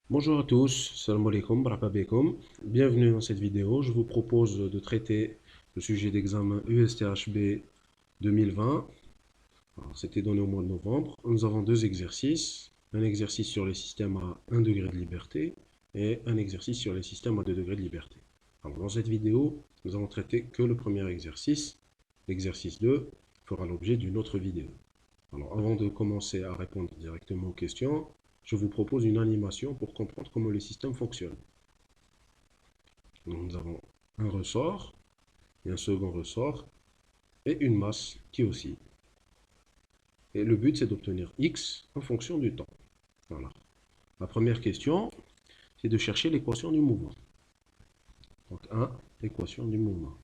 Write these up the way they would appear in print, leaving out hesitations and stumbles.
Bonjour à tous, salam alaikum, baraka bekoum. Bienvenue dans cette vidéo. Je vous propose de traiter le sujet d'examen USTHB 2020. C'était donné au mois de novembre. Nous avons deux exercices. Un exercice sur les systèmes à 1 degré de liberté et un exercice sur les systèmes à 2 degrés de liberté. Alors, dans cette vidéo, nous allons traiter que le premier exercice. L'exercice 2 fera l'objet d'une autre vidéo. Alors, avant de commencer à répondre directement aux questions, je vous propose une animation pour comprendre comment le système fonctionne. Donc, nous avons un ressort et un second ressort et une masse qui oscille. Et le but, c'est d'obtenir x en fonction du temps. Voilà. La première question, c'est de chercher l'équation du mouvement. Donc 1, l'équation du mouvement.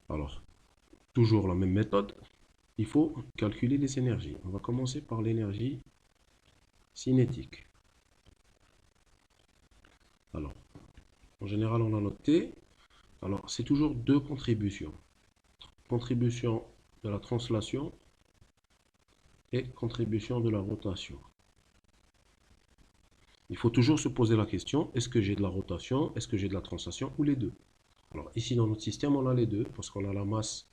Alors, toujours la même méthode, il faut calculer les énergies. On va commencer par l'énergie cinétique. Alors, en général, on a noté. Alors, c'est toujours deux contributions. Contribution de la translation et contribution de la rotation. Il faut toujours se poser la question, est-ce que j'ai de la rotation, est-ce que j'ai de la translation ou les deux? Alors ici dans notre système, on a les deux parce qu'on a la masse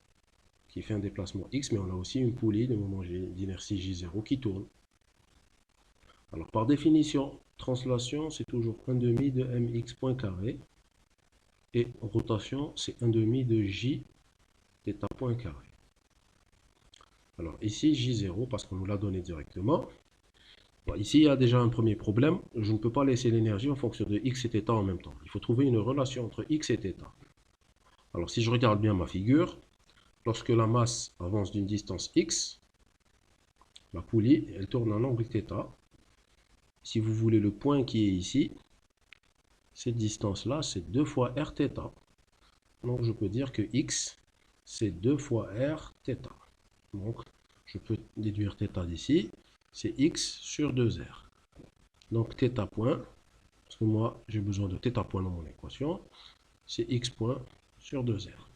qui fait un déplacement x, mais on a aussi une poulie de moment d'inertie J0 qui tourne. Alors par définition, translation, c'est toujours 1 demi de mx point carré et rotation, c'est 1 demi de j θ point carré. Alors ici, J0, parce qu'on nous l'a donné directement. Bon, ici, il y a déjà un premier problème. Je ne peux pas laisser l'énergie en fonction de x et θ en même temps. Il faut trouver une relation entre x et θ. Alors si je regarde bien ma figure, lorsque la masse avance d'une distance x, la poulie, elle tourne en angle θ. Si vous voulez le point qui est ici, cette distance-là, c'est 2 fois rθ. Donc je peux dire que x, c'est 2 fois rθ. Donc je peux déduire θ d'ici, c'est x sur 2r. Donc θ point, parce que moi j'ai besoin de θ point dans mon équation, c'est x point sur 2r.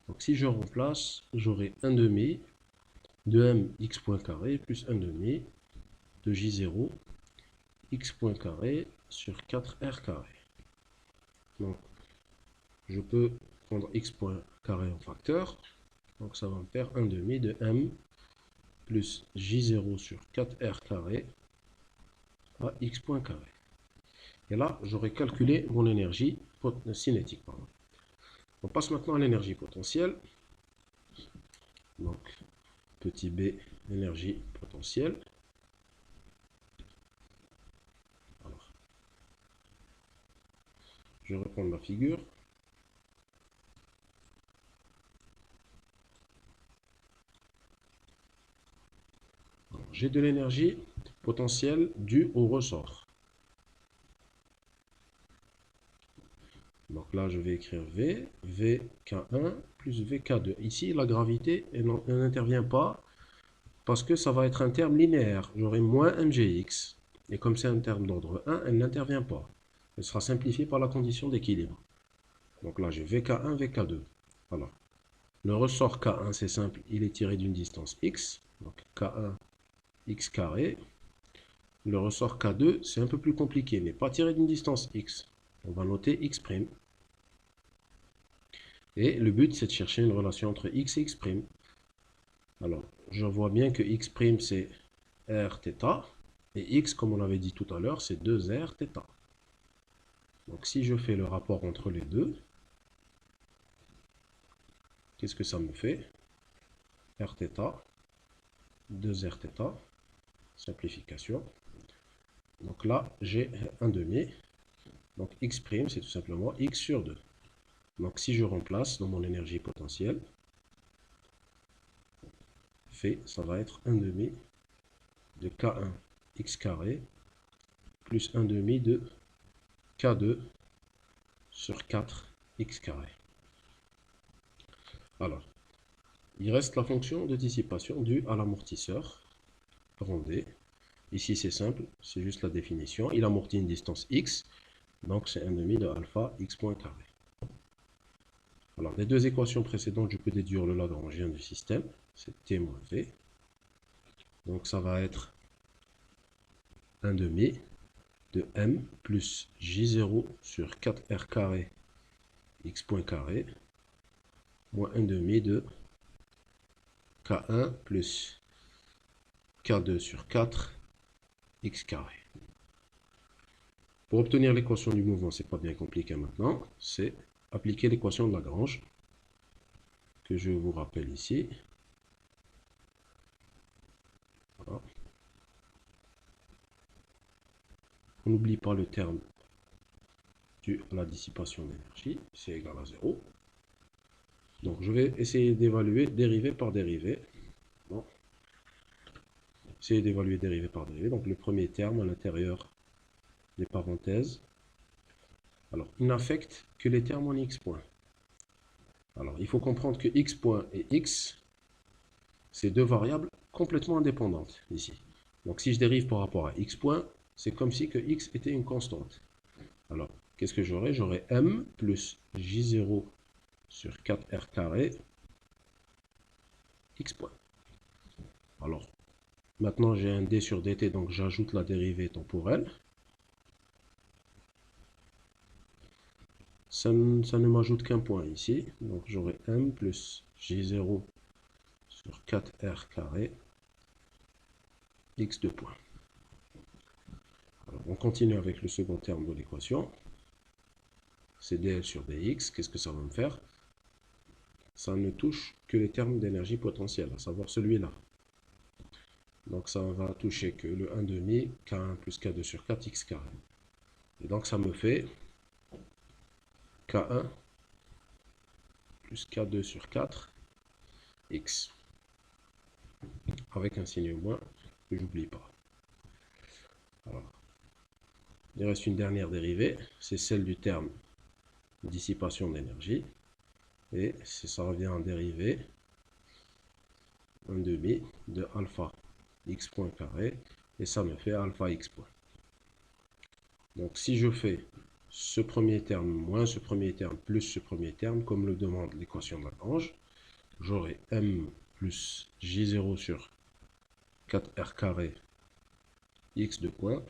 Donc si je remplace, j'aurai 1 demi de mx point carré plus 1 demi de j0 x point carré sur 4r carré. Donc je peux prendre x point carré en facteur. Donc ça va me faire 1 demi de m plus j0 sur 4r carré à x point carré. Et là, j'aurais calculé mon énergie cinétique. Pardon. On passe maintenant à l'énergie potentielle. Donc, petit b, énergie potentielle. Alors, je vais reprendre ma figure. J'ai de l'énergie potentielle due au ressort. Donc là, je vais écrire V, VK1 plus VK2. Ici, la gravité, elle n'intervient pas parce que ça va être un terme linéaire. J'aurai moins mgx. Et comme c'est un terme d'ordre 1, elle n'intervient pas. Elle sera simplifiée par la condition d'équilibre. Donc là, j'ai VK1, VK2. Voilà. Le ressort K1, c'est simple, il est tiré d'une distance x. Donc K1, x carré. Le ressort K2, c'est un peu plus compliqué, il n'est pas tiré d'une distance x. On va noter x'. Et le but, c'est de chercher une relation entre x et x'. Alors, je vois bien que x' c'est rθ. Et x, comme on l'avait dit tout à l'heure, c'est 2rθ. Donc, si je fais le rapport entre les deux, qu'est-ce que ça me fait? Rθ, 2rθ, simplification. Donc là, j'ai un demi. Donc x', c'est tout simplement x sur 2. Donc si je remplace dans mon énergie potentielle, ça va être 1 demi de K1 x carré plus 1 demi de K2 sur 4 x carré. Alors, il reste la fonction de dissipation due à l'amortisseur, rond D. Ici c'est simple, c'est juste la définition. Il amortit une distance x, donc c'est 1 demi de alpha x point carré. Alors, des deux équations précédentes, je peux déduire le Lagrangien du système, c'est T moins V. Donc ça va être 1 demi de m plus j0 sur 4r carré x point carré moins 1 demi de k1 plus k2 sur 4 x carré. Pour obtenir l'équation du mouvement, c'est pas bien compliqué maintenant, c'est appliquer l'équation de Lagrange que je vous rappelle ici. Voilà. On n'oublie pas le terme dû à la dissipation d'énergie, c'est égal à 0. Donc je vais essayer d'évaluer dérivée par dérivée. Bon. Essayer d'évaluer dérivée par dérivée. Donc le premier terme à l'intérieur des parenthèses. Alors il n'affecte que les termes en x point. Alors il faut comprendre que x point et x, c'est deux variables complètement indépendantes ici. Donc si je dérive par rapport à x point, c'est comme si que x était une constante. Alors qu'est-ce que j'aurai? J'aurai m plus j0 sur 4r carré x point. Alors maintenant j'ai un d sur dt, donc j'ajoute la dérivée temporelle. Ça ne m'ajoute qu'un point ici, donc j'aurai m plus j0 sur 4r carré x de point. Alors, on continue avec le second terme de l'équation. C'est dl sur dx. Qu'est-ce que ça va me faire? Ça ne touche que les termes d'énergie potentielle, à savoir celui-là. Donc ça va toucher que le 1 demi, k1 plus k2 sur 4 x carré. Et donc ça me fait k1 plus k2 sur 4 x. Avec un signe moins que j'oublie pas. Alors, il reste une dernière dérivée, c'est celle du terme dissipation d'énergie. Et ça revient en dérivée 1 demi de alpha x point carré. Et ça me fait alpha x point. Donc si je fais ce premier terme moins ce premier terme plus ce premier terme, comme le demande l'équation de Lagrange, j'aurai m plus j0 sur 4r carré x de point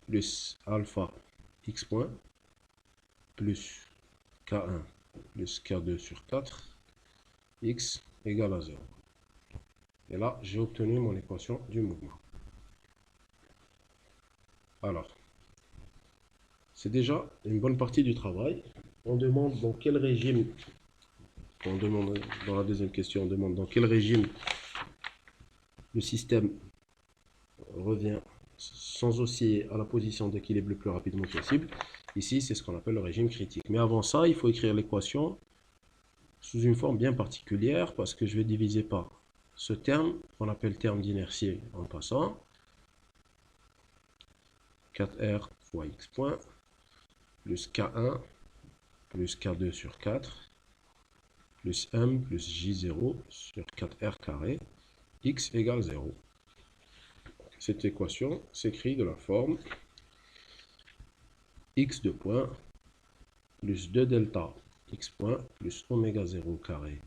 plus alpha x point plus k1 plus k2 sur 4 x égale à 0. Et là, j'ai obtenu mon équation du mouvement. Alors, c'est déjà une bonne partie du travail. On demande dans quel régime, on demande dans la deuxième question, on demande dans quel régime le système revient sans osciller à la position d'équilibre le plus rapidement possible. Ici, c'est ce qu'on appelle le régime critique. Mais avant ça, il faut écrire l'équation sous une forme bien particulière parce que je vais diviser par ce terme qu'on appelle terme d'inertie en passant. 4r fois x point plus k1 plus k2 sur 4 plus m plus j0 sur 4r carré x égale 0. Cette équation s'écrit de la forme x de point plus 2 delta x point plus oméga 0 carré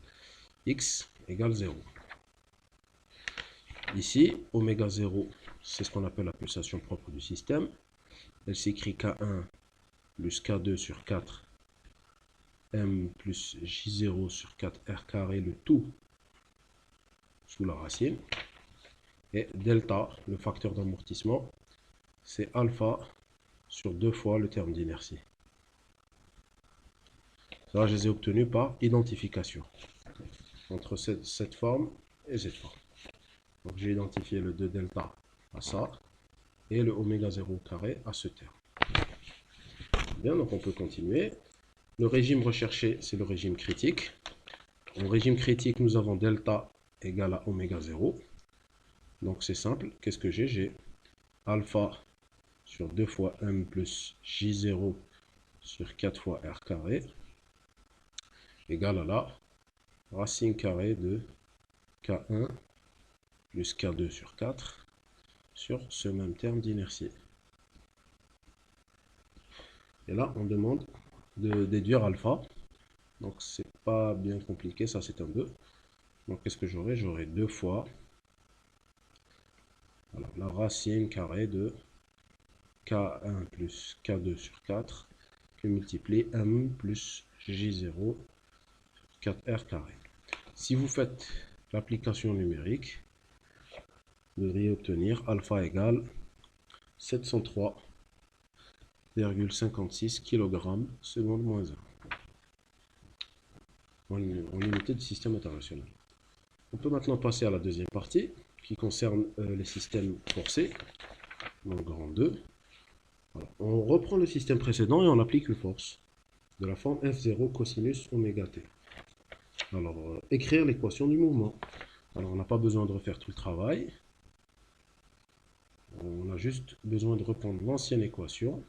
x égale 0. Ici, oméga 0, c'est ce qu'on appelle la pulsation propre du système. Elle s'écrit K1 plus K2 sur 4 m plus J0 sur 4R carré, le tout sous la racine. Et delta, le facteur d'amortissement, c'est alpha sur 2 fois le terme d'inertie. Ça, je les ai obtenus par identification entre cette forme et cette forme. Donc j'ai identifié le 2 delta à ça et le oméga 0 carré à ce terme. Bien, donc on peut continuer. Le régime recherché, c'est le régime critique. En régime critique, nous avons delta égale à oméga 0. Donc c'est simple. Qu'est-ce que j'ai? J'ai alpha sur 2 fois m plus j0 sur 4 fois r carré égale à la racine carrée de k1 plus k2 sur 4 sur ce même terme d'inertie. Et là, on demande de déduire alpha. Donc, c'est pas bien compliqué, ça c'est un 2. Donc, qu'est-ce que j'aurai? J'aurai 2 fois. Alors, la racine carrée de K1 plus K2 sur 4 que multiplie M plus J0 4R carré. Si vous faites l'application numérique, vous devriez obtenir alpha égale 703,56 kg seconde moins 1 en unité de système international. On peut maintenant passer à la deuxième partie qui concerne les systèmes forcés, donc grand 2. Voilà. On reprend le système précédent et on applique une force de la forme F0 cosinus oméga t. Alors, écrire l'équation du mouvement. Alors, on n'a pas besoin de refaire tout le travail. On a juste besoin de reprendre l'ancienne équation.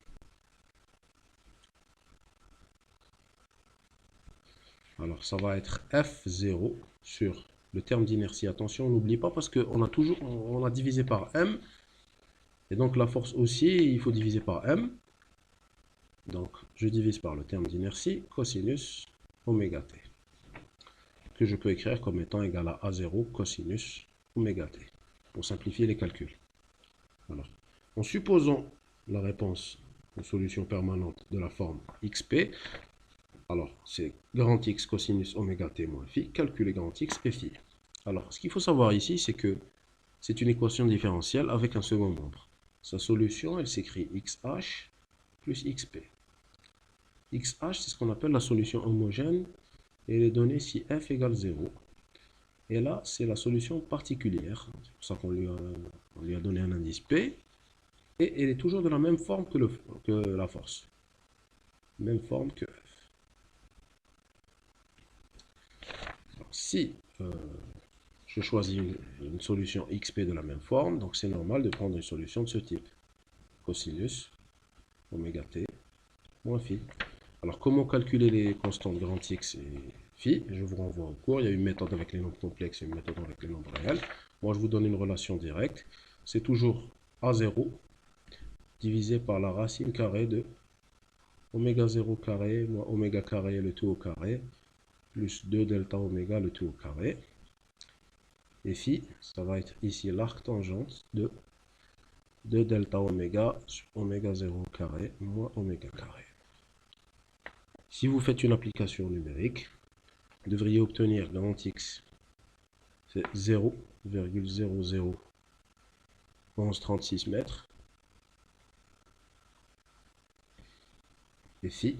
Alors, ça va être F0 sur le terme d'inertie. Attention, on n'oublie pas parce qu'on a divisé par M. Et donc, la force aussi, il faut diviser par M. Donc, je divise par le terme d'inertie, cosinus oméga t, que je peux écrire comme étant égal à A0 cosinus oméga t, pour simplifier les calculs. Alors, en supposant la réponse aux solutions permanentes de la forme xp, alors c'est grand X cosinus oméga t moins phi, calculer grand X et phi. Alors, ce qu'il faut savoir ici, c'est que c'est une équation différentielle avec un second nombre. Sa solution, elle s'écrit xh plus xp. xh, c'est ce qu'on appelle la solution homogène, et elle est donnée si f égale 0. Et là, c'est la solution particulière. C'est pour ça qu'on lui a donné un indice P. Et elle est toujours de la même forme que la force. Même forme que F. Alors, si je choisis une solution XP de la même forme, donc c'est normal de prendre une solution de ce type. Cosinus oméga t moins phi. Alors, comment calculer les constantes grand X et phi? Je vous renvoie au cours. Il y a une méthode avec les nombres complexes et une méthode avec les nombres réels. Moi, je vous donne une relation directe. C'est toujours A0 divisé par la racine carrée de oméga 0 carré moins oméga carré le tout au carré plus 2 delta oméga le tout au carré. Et phi, ça va être ici l'arc tangente de 2 delta oméga sur oméga 0 carré moins oméga carré. Si vous faites une application numérique, vous devriez obtenir grand X, c'est 0,001136 mètres. Et phi,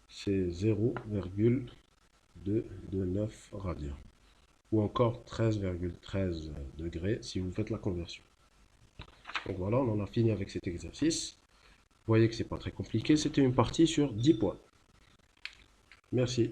c'est 0,229 radians. Ou encore 13,13 degrés si vous faites la conversion. Donc voilà, on en a fini avec cet exercice. Vous voyez que ce n'est pas très compliqué. C'était une partie sur 10 points. Merci.